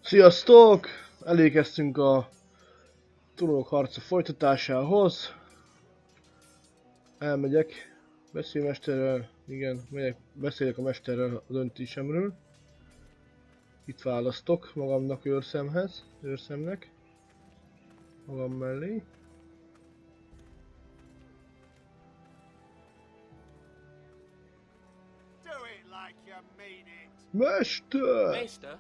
Sziasztok! Elérkeztünk a Trónok harca folytatásához. Elmegyek. Beszélj mesterrel. Igen, beszélek a mesterrel a döntésemről. Itt választok magamnak őrszemnek. Magam mellé. Mester! Maester?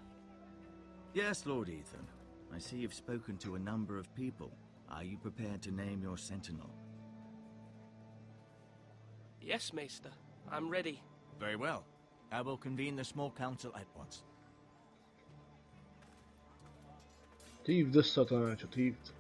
Yes, Lord Ethan. I see you've spoken to a number of people. Are you prepared to name your sentinel? Yes, Maester. I'm ready. Very well. I will convene the small council at once. Hívd össze a tanácsot, hívd.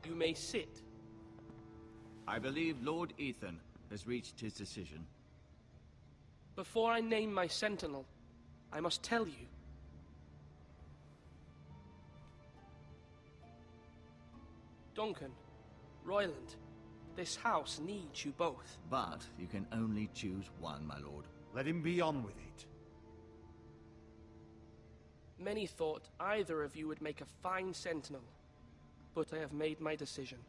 You may sit. I believe Lord Ethan has reached his decision. Before I name my sentinel, I must tell you. Duncan, Royland, this house needs you both. But you can only choose one, my lord. Let him be on with it. Many thought either of you would make a fine sentinel, but I have made my decision.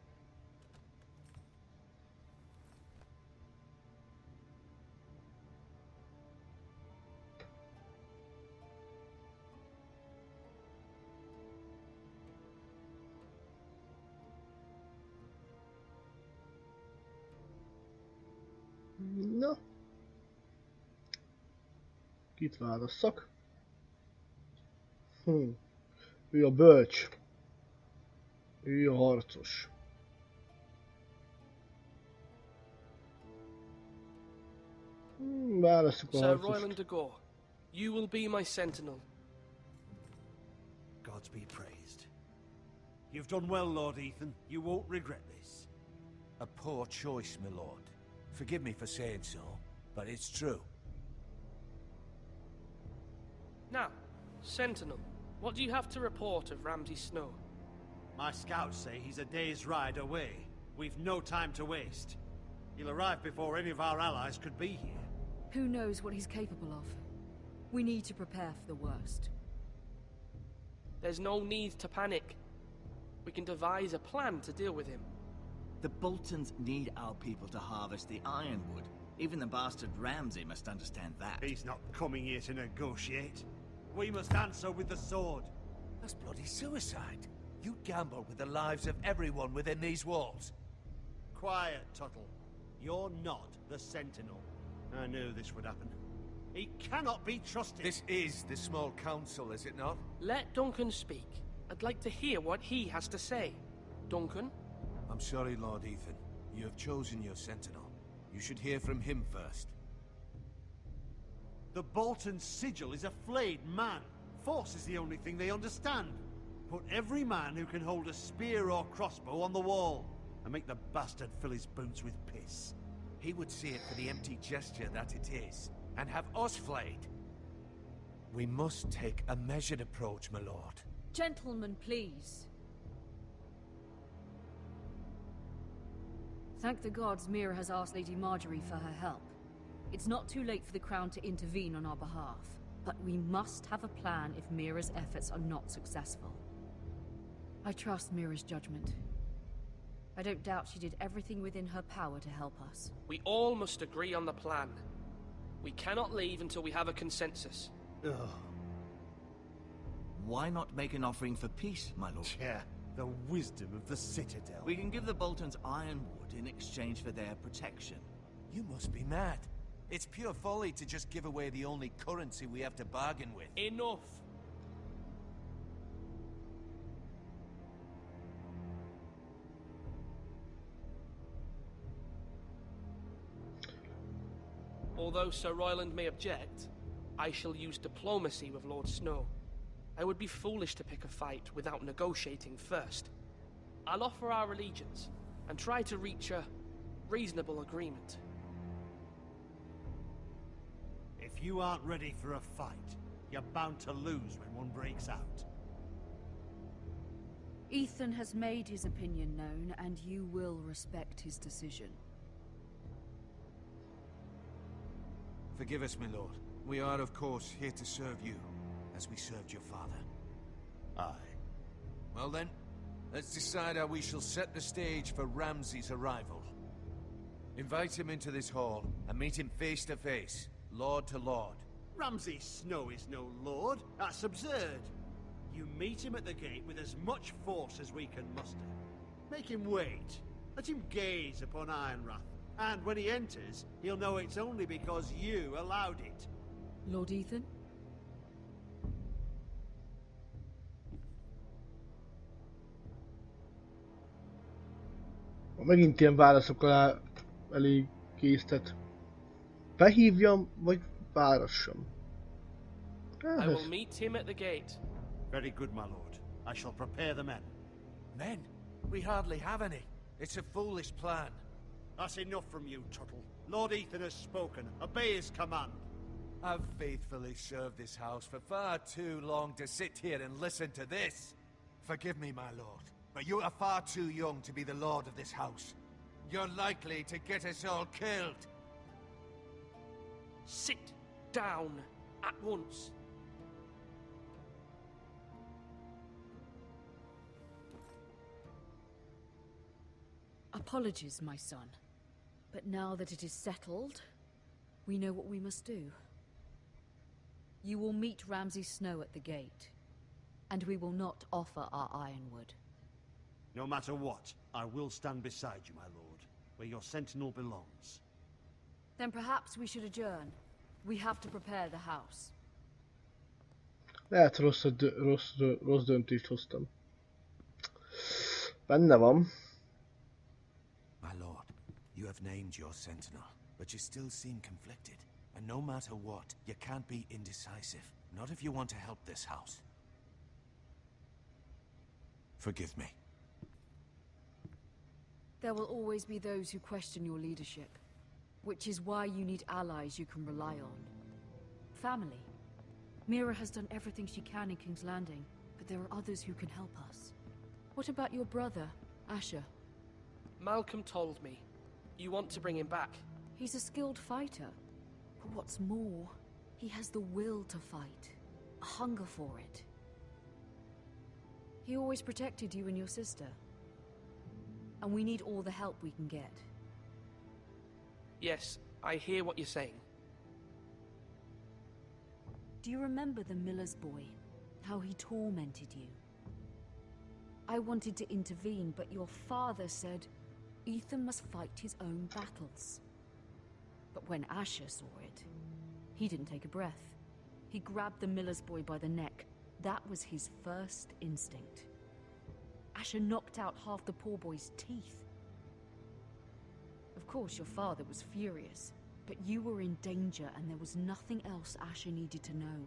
Na. Kit válasszak? Ő a bölcs. Ő a harcos. Válasszuk a Sir harcost. Royland de Gore, you will be my sentinel. Gods be praised. You've done well, Lord Ethan. You won't regret this. A poor choice, my lord. Forgive me for saying so, but it's true. Now, sentinel, what do you have to report of Ramsay Snow? My scouts say he's a day's ride away. We've no time to waste. He'll arrive before any of our allies could be here. Who knows what he's capable of? We need to prepare for the worst. There's no need to panic. We can devise a plan to deal with him. The Boltons need our people to harvest the ironwood. Even the bastard Ramsay must understand that. He's not coming here to negotiate. We must answer with the sword. That's bloody suicide. You gamble with the lives of everyone within these walls. Quiet, Tuttle. You're not the Sentinel. I knew this would happen. He cannot be trusted. This is the small council, is it not? Let Duncan speak. I'd like to hear what he has to say. Duncan? I'm sorry, Lord Ethan. You have chosen your sentinel. You should hear from him first. The Bolton sigil is a flayed man. Force is the only thing they understand. Put every man who can hold a spear or crossbow on the wall, and make the bastard fill his boots with piss. He would see it for the empty gesture that it is, and have us flayed. We must take a measured approach, my lord. Gentlemen, please. Thank the gods Mira has asked Lady Marjorie for her help. It's not too late for the Crown to intervene on our behalf, but we must have a plan if Mira's efforts are not successful. I trust Mira's judgment. I don't doubt she did everything within her power to help us. We all must agree on the plan. We cannot leave until we have a consensus. Ugh. Why not make an offering for peace, my lord? Yeah, the wisdom of the Citadel. We can give the Boltons ironwood in exchange for their protection. You must be mad. It's pure folly to just give away the only currency we have to bargain with. Enough! Although Sir Royland may object, I shall use diplomacy with Lord Snow. I would be foolish to pick a fight without negotiating first. I'll offer our allegiance and try to reach a reasonable agreement. If you aren't ready for a fight, you're bound to lose when one breaks out. Ethan has made his opinion known, and you will respect his decision. Forgive us, my lord. We are, of course, here to serve you, as we served your father. Aye. Well then, let's decide how we shall set the stage for Ramsay's arrival. Invite him into this hall, and meet him face to face, lord to lord. Ramsay Snow is no lord. That's absurd. You meet him at the gate with as much force as we can muster. Make him wait. Let him gaze upon Ironrath. And when he enters, he'll know it's only because you allowed it. Lord Ethan? Megint ilyen válaszok alá elég késztet. Behívjam, vagy várassam? I will meet him at the gate. Very good, my lord. I shall prepare the men. Men? We hardly have any. It's a foolish plan. That's enough from you, Tuttle. Lord Ethan has spoken. Obey his command. I've faithfully served this house for far too long to sit here and listen to this. Forgive me, my lord, but you are far too young to be the lord of this house. You're likely to get us all killed. Sit down at once. Apologies, my son. But now that it is settled, we know what we must do. You will meet Ramsay Snow at the gate, and we will not offer our ironwood. No matter what, I will stand beside you, my lord, where your sentinel belongs. Then perhaps we should adjourn. We have to prepare the house. Lehet rossz döntést hoztam. Benne van. My lord, you have named your sentinel, but you still seem conflicted. And no matter what, you can't be indecisive. Not if you want to help this house. Forgive me. There will always be those who question your leadership, which is why you need allies you can rely on. Family. Mira has done everything she can in King's Landing, but there are others who can help us. What about your brother, Asher? Malcolm told me. You want to bring him back. He's a skilled fighter. But what's more, he has the will to fight. A hunger for it. He always protected you and your sister. And we need all the help we can get. Yes, I hear what you're saying. Do you remember the miller's boy? How he tormented you? I wanted to intervene, but your father said Ethan must fight his own battles. But when Asher saw it, he didn't take a breath. He grabbed the miller's boy by the neck. That was his first instinct. Asher knocked out half the poor boy's teeth. Of course, your father was furious, but you were in danger and there was nothing else Asher needed to know.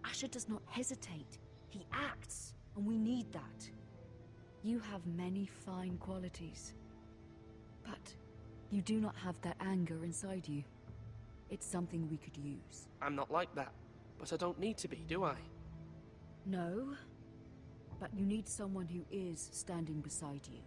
Asher does not hesitate. He acts, and we need that. You have many fine qualities, but you do not have that anger inside you. It's something we could use. I'm not like that, but I don't need to be, do I? No, but you need someone who is standing beside you.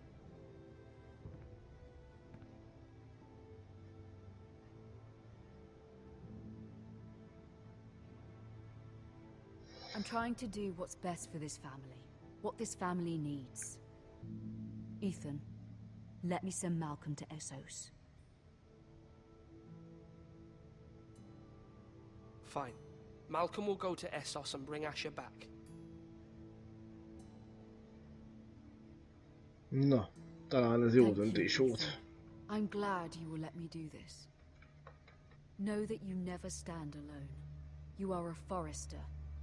I'm trying to do what's best for this family, what this family needs. Ethan, let me send Malcolm to Essos. Fine. Malcolm will go to Essos and bring Asher back. Na, talán ez jó Thank you, döntés Ethan. volt. I'm glad you will let me do this. Know that you never stand alone. You are a Forrester.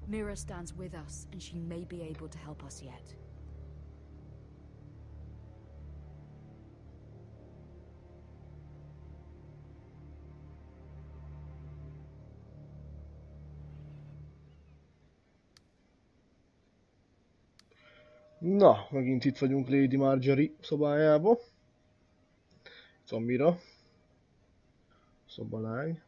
Mira stands with us, and she may be able to help us yet. Na, megint itt vagyunk Lady Marjorie szobájába. Zombira. Szobalány.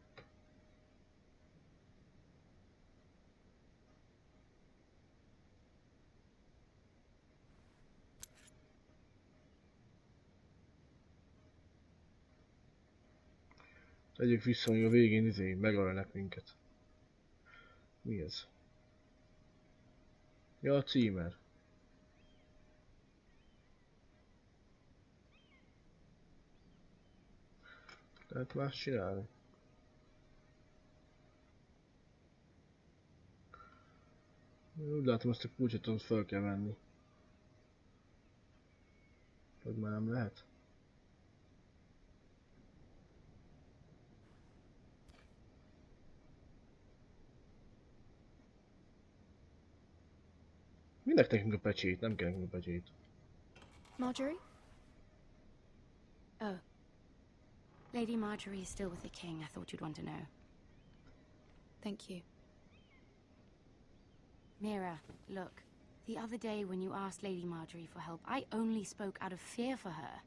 Tegyük vissza, hogy a végén megölnek minket. Mi ez? Ja, a címer. Lehet más csinálni. Úgy látom, ezt a kulcsot ott fel kell venni. Vagy már nem lehet? Minek nekünk a pecsét? Nem kell nekünk a pecsét. Marjorie? Oh. Lady Marjorie is still with the king. I thought you'd want to know. Thank you. Mira, look. The other day when you asked Lady Marjorie for help, I only spoke out of fear for her.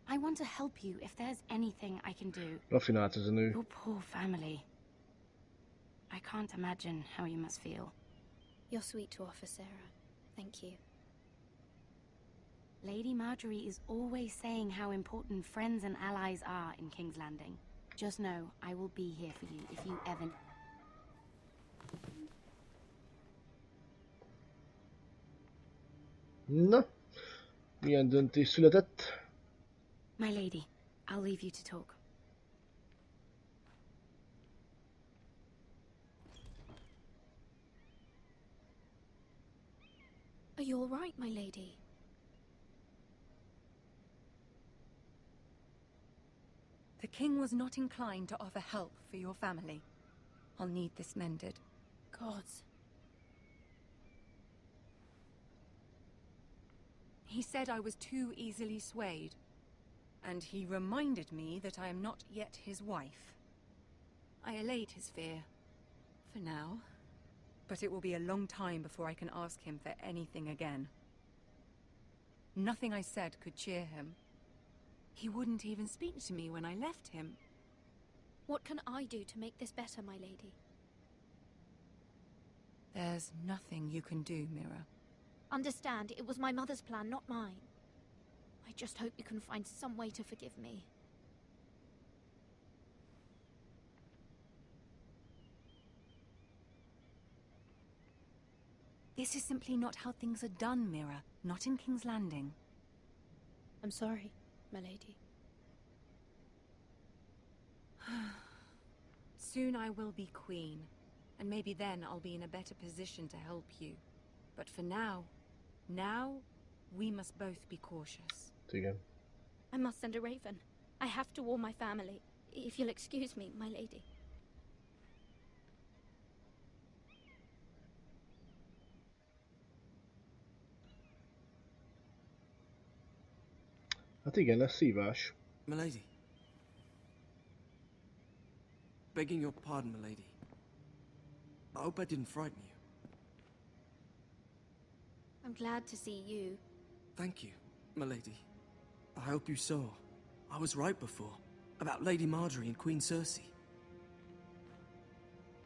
I want to help you if there's anything I can do. Raffinált ez a nő. Your poor family. I can't imagine how you must feel. You're sweet to offer, Sarah. Thank you. Lady Marjorie is always saying how important friends and allies are in King's Landing. Just know, I will be here for you if you ever... Na, milyen döntés született? My lady, I'll leave you to talk. Are you all right, my lady? The king was not inclined to offer help for your family. I'll need this mended. Gods. He said I was too easily swayed. And he reminded me that I am not yet his wife. I allayed his fear. For now. But it will be a long time before I can ask him for anything again. Nothing I said could cheer him. He wouldn't even speak to me when I left him. What can I do to make this better, my lady? There's nothing you can do, Mira. Understand, it was my mother's plan, not mine. I just hope you can find some way to forgive me. This is simply not how things are done, Mira. Not in King's Landing. I'm sorry, my lady. Soon I will be queen, and maybe then I'll be in a better position to help you. But for now, we must both be cautious. Igen. I must send a raven. I have to warn my family. If you'll excuse me, my lady. Hát igen, lesz szívás. Milady. Begging your pardon, milady. I hope I didn't frighten you. I'm glad to see you. Thank you, milady. I hope you saw. I was right before. About Lady Marjorie and Queen Cersei.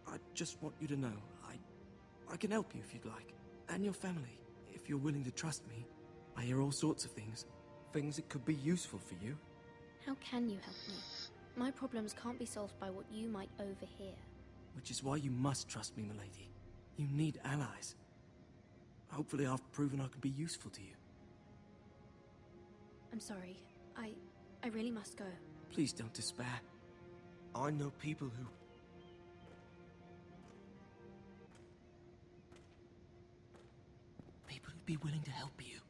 I just want you to know, I can help you if you'd like. And your family, if you're willing to trust me. I hear all sorts of things. Things that could be useful for you. How can you help me? My problems can't be solved by what you might overhear. Which is why you must trust me, milady. You need allies. Hopefully I've proven I can be useful to you. I'm sorry. I really must go. Please don't despair. I know people who... People who'd be willing to help you.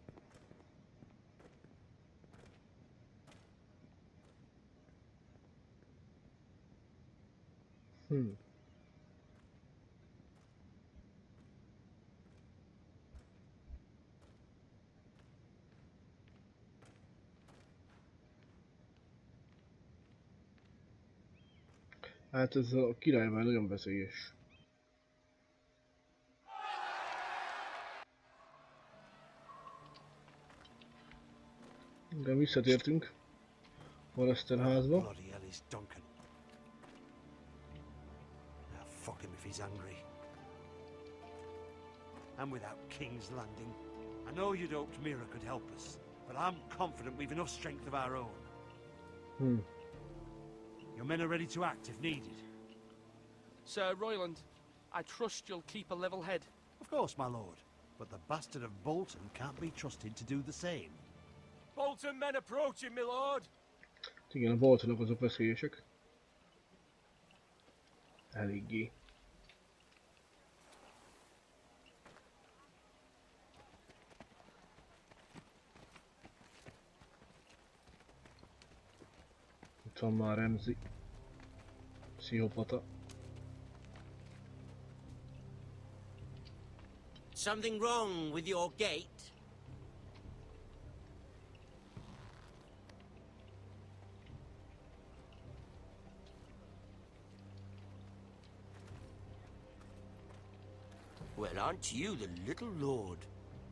Hát ez a király már nagyon veszélyes. De visszatértünk Forrester házba. Bloody hell is Duncan. Now fuck him if he's angry. And without King's Landing. I know you'd hoped Mira could help us, but I'm confident we've enough strength of our own. Your men are ready to act if needed. Sir Royland, I trust you'll keep a level head. Of course, my lord. But the bastard of Bolton can't be trusted to do the same. Bolton men approaching, my lord. Igen, a Boltonok azok veszélyesek. Eléggé. Itt van már Ramsay. Pszichopata. Something wrong with your gate? Well, aren't you the little lord?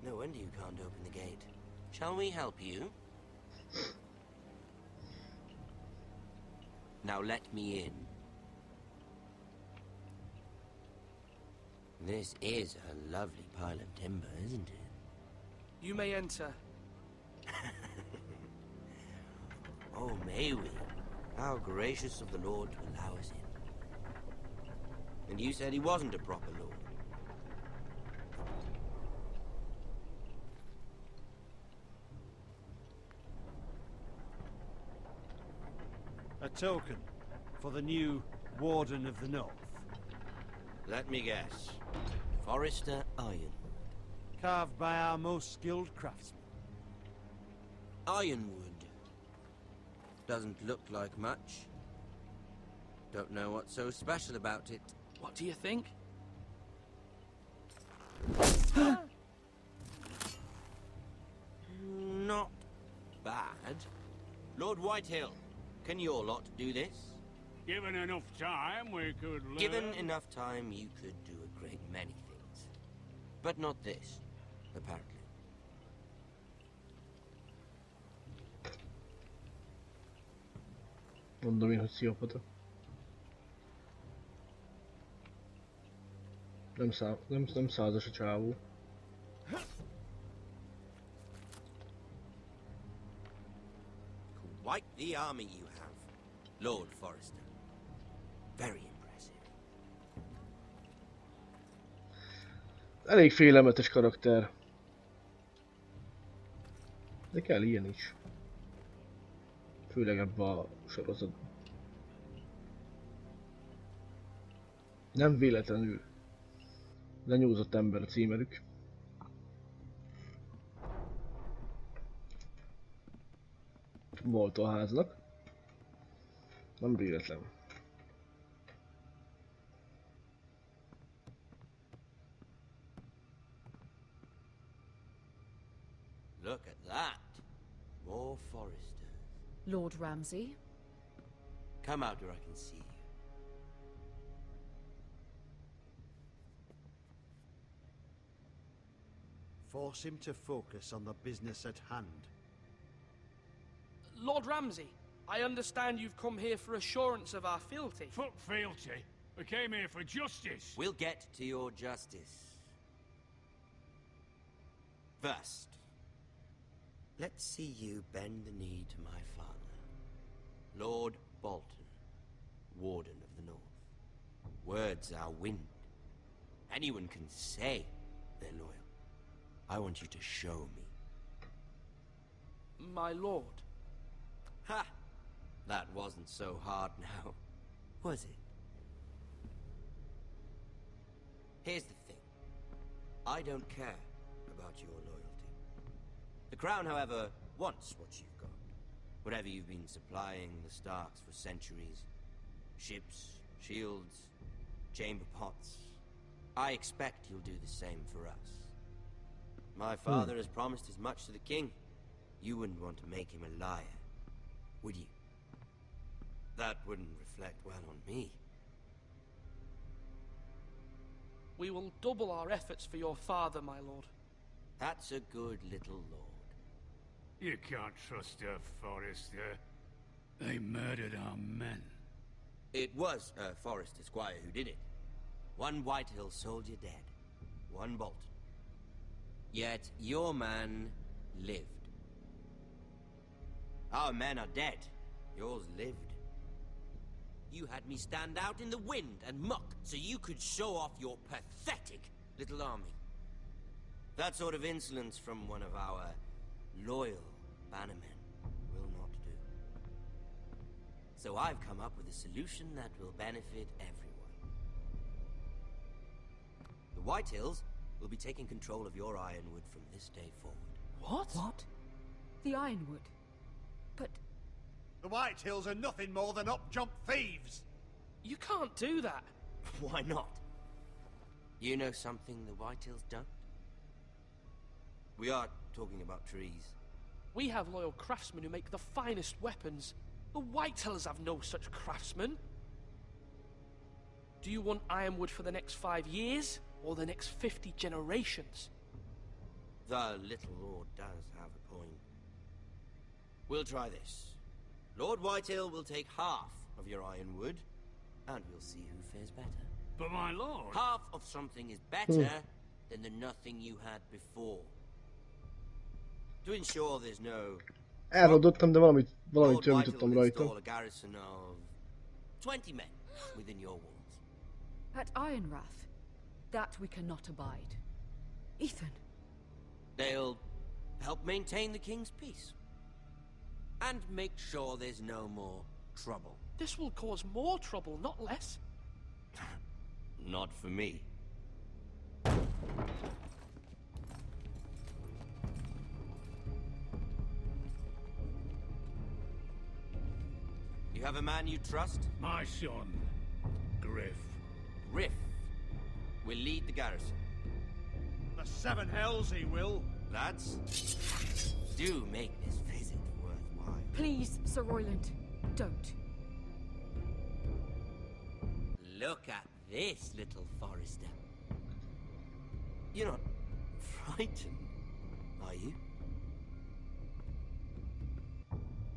No wonder you can't open the gate. Shall we help you? Now let me in. This is a lovely pile of timber, isn't it? You may enter. Oh, may we? How gracious of the Lord to allow us in. And you said he wasn't a proper lord. A token for the new Warden of the North. Let me guess. Forrester iron. Carved by our most skilled craftsmen. Ironwood. Doesn't look like much. Don't know what's so special about it. What do you think? Not bad. Lord Whitehill, can your lot do this? Given enough time, we could learn. Given enough time, you could do a great many things. But not this, apparently. Mondom én, hogy pszichopata. Nem százas a csávó. Quite the army you have, Lord Forrester. Very impressive. Elég félelmetes karakter. De kell ilyen is. Főleg ebben a sorozatban. Nem véletlenül lenyúzott ember a címerük. Bolton háznak. Nem véletlen. Look at that. More Forresters. Lord Ramsay? Come out where I can see you. Force him to focus on the business at hand. Lord Ramsay, I understand you've come here for assurance of our fealty. Fuck fealty. We came here for justice. We'll get to your justice. First, let's see you bend the knee to my father, Lord Bolton, Warden of the North. Words are wind. Anyone can say they're loyal. I want you to show me. My lord. Ha! That wasn't so hard now, was it? Here's the thing. I don't care about your loyalty. The Crown, however, wants what you've got. Whatever you've been supplying the Starks for centuries. Ships, shields, chamber pots. I expect you'll do the same for us. My father has promised as much to the king. You wouldn't want to make him a liar, would you? That wouldn't reflect well on me. We will double our efforts for your father, my lord. That's a good little lord. You can't trust her, Forrester. They murdered our men. It was Forrester Squire who did it. One Whitehill soldier dead. One Bolton. Yet your man lived. Our men are dead. Yours lived. You had me stand out in the wind and muck so you could show off your pathetic little army. That sort of insolence from one of our loyal bannermen will not do. So I've come up with a solution that will benefit everyone. The Whitehills will be taking control of your Ironwood from this day forward. What? The Ironwood? But... The Whitehills are nothing more than up-jump thieves! You can't do that. Why not? You know something the Whitehills don't? We are talking about trees. We have loyal craftsmen who make the finest weapons. The Whitehills have no such craftsmen. Do you want Ironwood for the next 5 years, or the next 50 generations? The little lord does have a point. We'll try this. Lord Whitehill will take half of your Ironwood, and we'll see who fares better. But my lord... Half of something is better than the nothing you had before. To ensure there's no... Elrodottam, de valamit Lord Whitehill javítottam will rajta. install a garrison of 20 men within your walls. At Ironrath? That we cannot abide. Ethan. They'll help maintain the king's peace. And make sure there's no more trouble. This will cause more trouble, not less. Not for me. You have a man you trust? My son, Griff. Griff will lead the garrison. The seven hells he will. Lads, do make this visit worthwhile. Please, Sir Royland, don't. Look at this, little Forrester. You're not frightened, are you?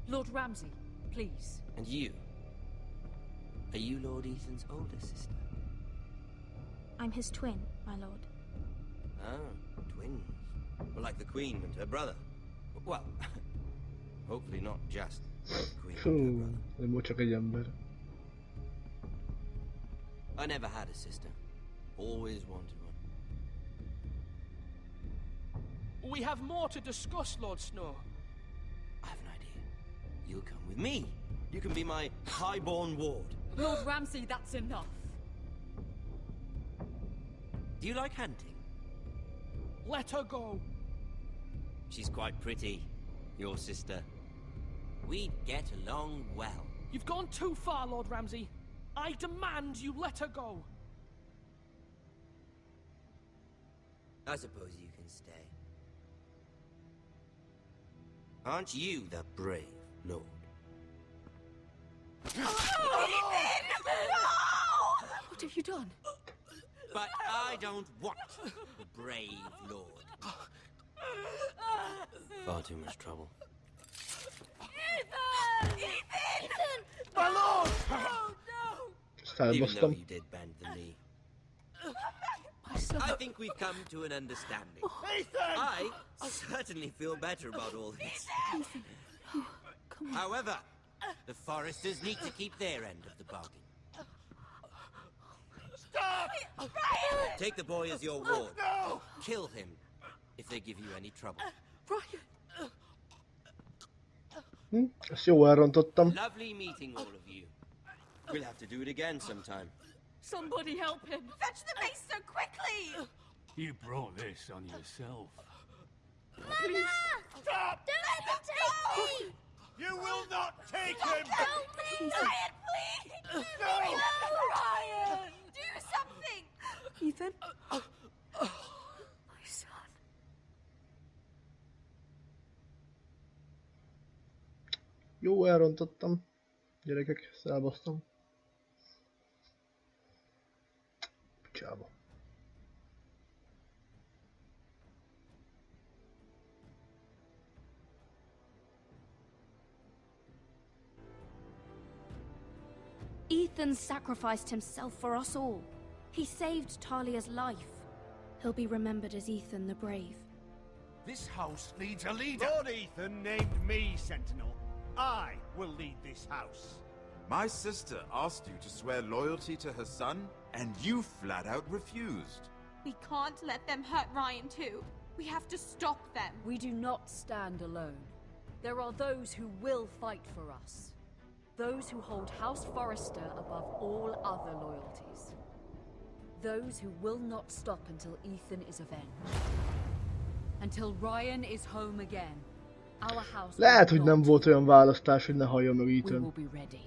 Lord Ramsay, please. And you? Are you Lord Ethan's older sister? I'm his twin, my lord. Oh, twins. Well, like the Queen and her brother. Well, hopefully not just the Queen and her brother. Nem volt csak egy ember. I never had a sister. Always wanted one. We have more to discuss, Lord Snow. I have an idea. You'll come with me. You can be my highborn ward. Lord Ramsay, that's enough. Do you like hunting? Let her go. She's quite pretty, your sister. We'd get along well. You've gone too far, Lord Ramsay. I demand you let her go. I suppose you can stay. Aren't you the brave lord? What have you done? But I don't want the brave lord. Far too much trouble. Ethan! My lord! Even though Elbasztam. you did bend the knee. My son. I think we've come to an understanding. Ethan! I certainly feel better about all this. Come on. However, the Forresters need to keep their end of the bargain. Stop! Take the boy as your ward. No! Kill him if they give you any trouble. Ryan! Ezt jó elrontottam. Lovely meeting all of you. We'll have to do it again sometime. Somebody help him! Fetch the mace so quickly! You brought this on yourself. Mama! Stop! Don't let them take me! You will not take him! Help me! Ryan, please! No! Ryan! Do something! Ethan? My son. Jó elrontottam. Gyerekek, elbasztam. Picsába. Ethan sacrificed himself for us all. He saved Talia's life. He'll be remembered as Ethan the Brave. This house needs a leader. Lord Ethan named me Sentinel. I will lead this house. My sister asked you to swear loyalty to her son, and you flat out refused. We can't let them hurt Ryan too. We have to stop them. We do not stand alone. There are those who will fight for us. Those who hold House Forrester above all other loyalties. Those who will not stop until Ethan is avenged. Until Ryan is home again. Our house. Lehet, hogy nem volt olyan választás, hogy ne hallja meg We Ethan. will be ready.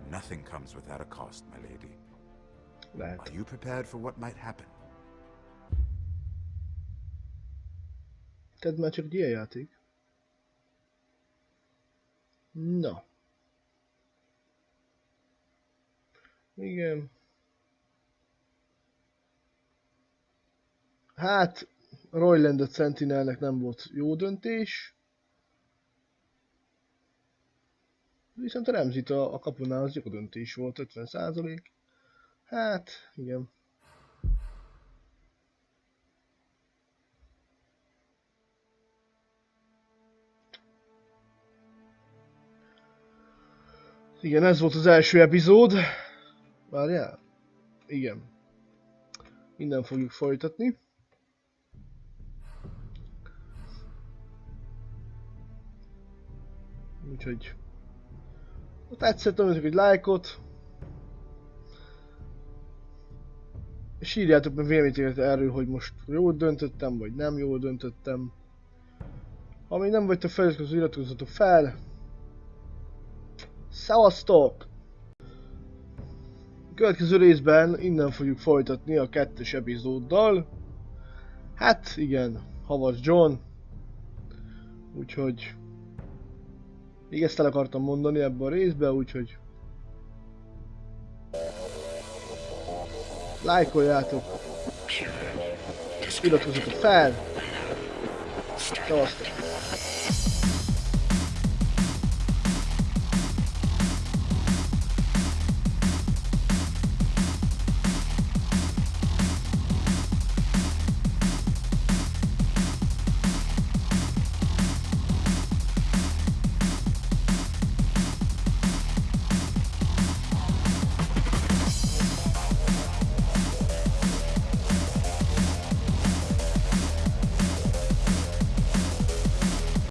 Nothing comes without a cost, my lady. Lehet. Are you prepared for what might happen? Tedd már csak egy ilyen játék. Na. Igen. Hát, Roylandet Sentinelnek nem volt jó döntés. Viszont a Ramsayt a kapunál az jó döntés volt, 50%. Hát, igen. Igen, ez volt az első epizód. Várjál? Igen. Innen fogjuk folytatni. Úgyhogy... Ha tetszett, nyomjatok egy lájkot. És írjátok meg véleményeket erről, hogy most jól döntöttem, vagy nem jól döntöttem. Ha még nem vagytok feliratkozva, iratkozzatok fel. Szevasztok! A következő részben innen fogjuk folytatni a 2-es epizóddal. Hát igen, havas John. Úgyhogy... Még ezt el akartam mondani ebben a részben, úgyhogy... Lájkoljátok! Iratkozzatok fel! Szevasztok!